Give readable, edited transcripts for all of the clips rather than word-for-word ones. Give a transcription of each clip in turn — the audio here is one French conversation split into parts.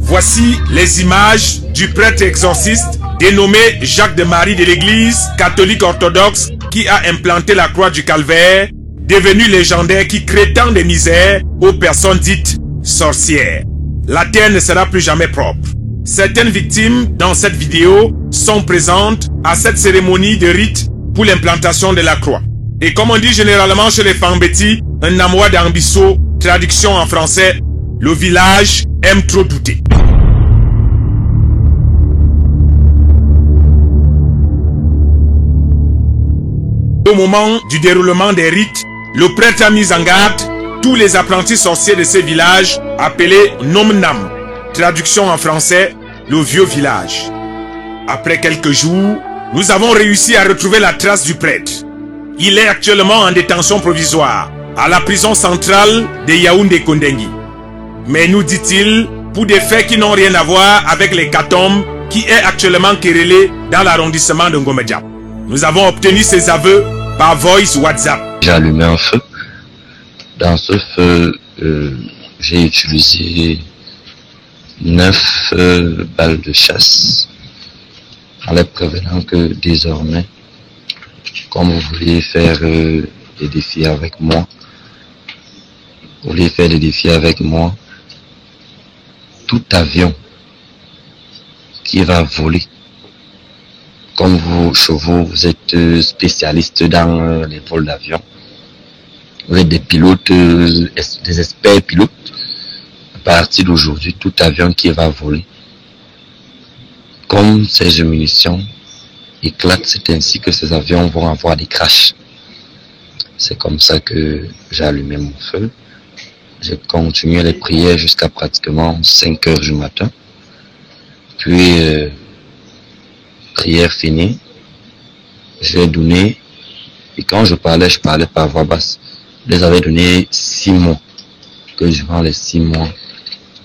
Voici les images du prêtre exorciste dénommé Jacques de Marie de l'église catholique orthodoxe qui a implanté la croix du calvaire, devenu légendaire, qui crée tant de misères aux personnes dites sorcières. La terre ne sera plus jamais propre. Certaines victimes dans cette vidéo sont présentes à cette cérémonie de rite pour l'implantation de la croix. Et comme on dit généralement chez les Fambeti, un amour d'ambisso, traduction en français, le village aime trop douter. Au moment du déroulement des rites, le prêtre a mis en garde tous les apprentis sorciers de ce village appelé Nomnam, traduction en français, le vieux village. Après quelques jours, nous avons réussi à retrouver la trace du prêtre. Il est actuellement en détention provisoire à la prison centrale de Yaoundé-Kondengi. Mais nous dit-il, pour des faits qui n'ont rien à voir avec l'hécatombe qui est actuellement querellé dans l'arrondissement de Ngomedja. Nous avons obtenu ses aveux par voice WhatsApp. J'ai allumé un feu. Dans ce feu, j'ai utilisé 9 balles de chasse en les prévenant que désormais, comme vous voulez faire des défis avec moi, tout avion qui va voler, comme vous, chevaux, vous êtes spécialistes dans les vols d'avion. Vous êtes des pilotes, des experts pilotes. À partir d'aujourd'hui, tout avion qui va voler, comme ces munitions éclatent, c'est ainsi que ces avions vont avoir des crashs. C'est comme ça que j'ai allumé mon feu. J'ai continué les prières jusqu'à pratiquement 5 heures du matin. Puis, prière finie, j'ai donné, et quand je parlais par voix basse. Je les avais donné 6 mois, que durant les 6 mois,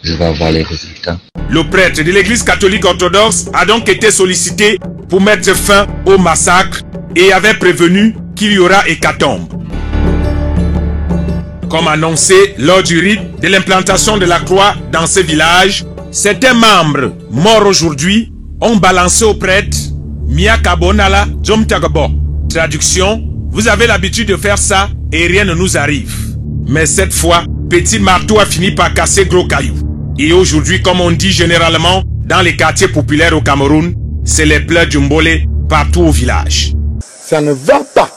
je vais avoir les résultats. Le prêtre de l'église catholique orthodoxe a donc été sollicité pour mettre fin au massacre et avait prévenu qu'il y aura hécatombe. Comme annoncé lors du rite de l'implantation de la croix dans ce village, certains membres morts aujourd'hui ont balancé au prêtre Miakabonala Jomtagabo. Traduction, vous avez l'habitude de faire ça et rien ne nous arrive. Mais cette fois, petit marteau a fini par casser gros caillou. Et aujourd'hui, comme on dit généralement dans les quartiers populaires au Cameroun, c'est les pleurs du mbolé partout au village. Ça ne va pas.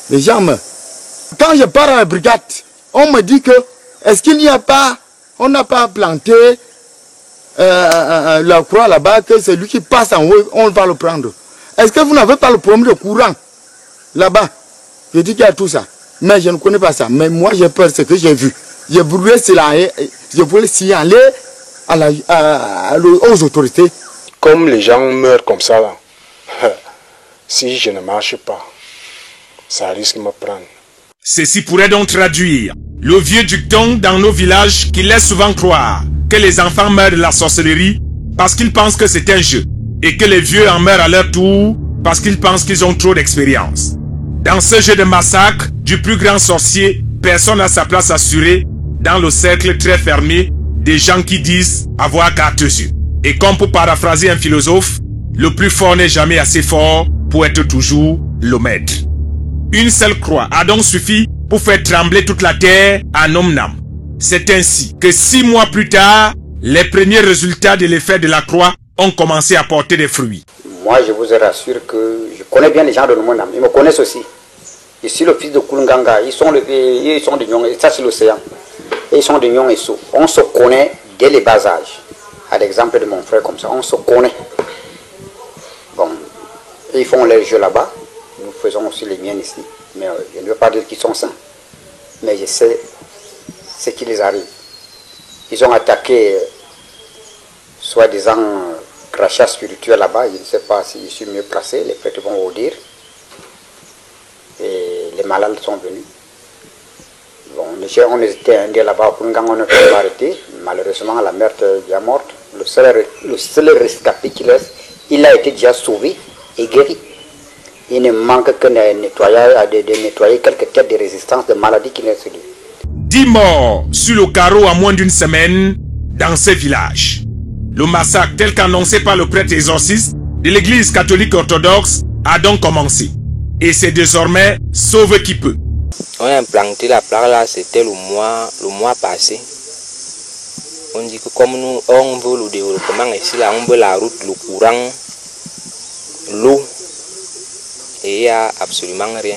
Les gens meurent. Quand je pars à la brigade, on me dit que, est-ce qu'il n'y a pas, on n'a pas planté la croix là-bas, que celui qui passe en haut, on va le prendre. Est-ce que vous n'avez pas le problème de courant là-bas? Je dis qu'il y a tout ça. Mais je ne connais pas ça. Mais moi, j'ai peur de ce que j'ai vu. Je voulais signaler aux autorités. Comme les gens meurent comme ça, là, si je ne marche pas, ça risque de me prendre. Ceci pourrait donc traduire le vieux dicton dans nos villages qui laisse souvent croire que les enfants meurent de la sorcellerie parce qu'ils pensent que c'est un jeu et que les vieux en meurent à leur tour parce qu'ils pensent qu'ils ont trop d'expérience. Dans ce jeu de massacre du plus grand sorcier, personne n'a sa place assurée dans le cercle très fermé des gens qui disent avoir 4 yeux. Et comme pour paraphraser un philosophe, le plus fort n'est jamais assez fort pour être toujours le maître. Une seule croix a donc suffi pour faire trembler toute la terre à Nomnam. C'est ainsi que 6 mois plus tard, les premiers résultats de l'effet de la croix ont commencé à porter des fruits. Moi, je vous rassure que je connais bien les gens de Nomnam. Ils me connaissent aussi. Je suis le fils de Kulunganga. Ils sont de Nyong, ça c'est l'océan. Ils sont de Nyong et So. On se connaît dès les bas âges. À l'exemple de mon frère comme ça, on se connaît. Bon, ils font leurs jeux là-bas. Nous faisons aussi les miens ici. Mais je ne veux pas dire qu'ils sont saints. Mais je sais ce qui les arrive. Ils ont attaqué, soi-disant, crachat spirituel là-bas. Je ne sais pas si je suis mieux placé. Les prêtres vont vous dire. Et les malades sont venus. Bon, on était un là-bas pour on ne peut pas arrêter. Malheureusement, la mère est déjà morte. Le seul rescapé qu'il reste, il a été déjà sauvé et guéri. Il ne manque que de nettoyer quelques têtes de résistance de maladies qui naissent de lui. 10 morts sur le carreau en moins d'une semaine dans ce village. Le massacre tel qu'annoncé par le prêtre exorciste de l'église catholique orthodoxe a donc commencé. Et c'est désormais sauve qui peut. On a implanté la plaque là, c'était le mois passé. On dit que comme nous, on veut le développement ici, là, on veut la route, le courant, l'eau. Et il n'y a absolument rien.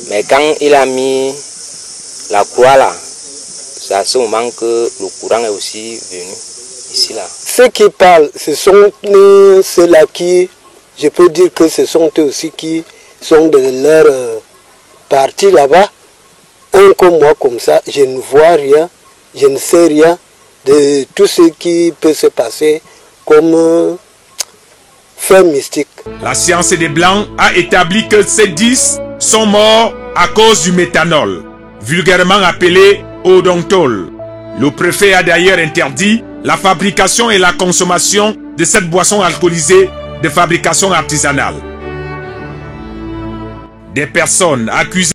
Mais quand il a mis la croix là, c'est à ce moment que le courant est aussi venu ici là. Ceux qui parlent, ce sont ceux-là qui, je peux dire que ce sont eux aussi qui sont de leur partie là-bas. Un comme moi comme ça, je ne vois rien, je ne sais rien de tout ce qui peut se passer comme fait mystique. La science des Blancs a établi que ces 10 sont morts à cause du méthanol, vulgairement appelé odontol. Le préfet a d'ailleurs interdit la fabrication et la consommation de cette boisson alcoolisée de fabrication artisanale. Des personnes accusées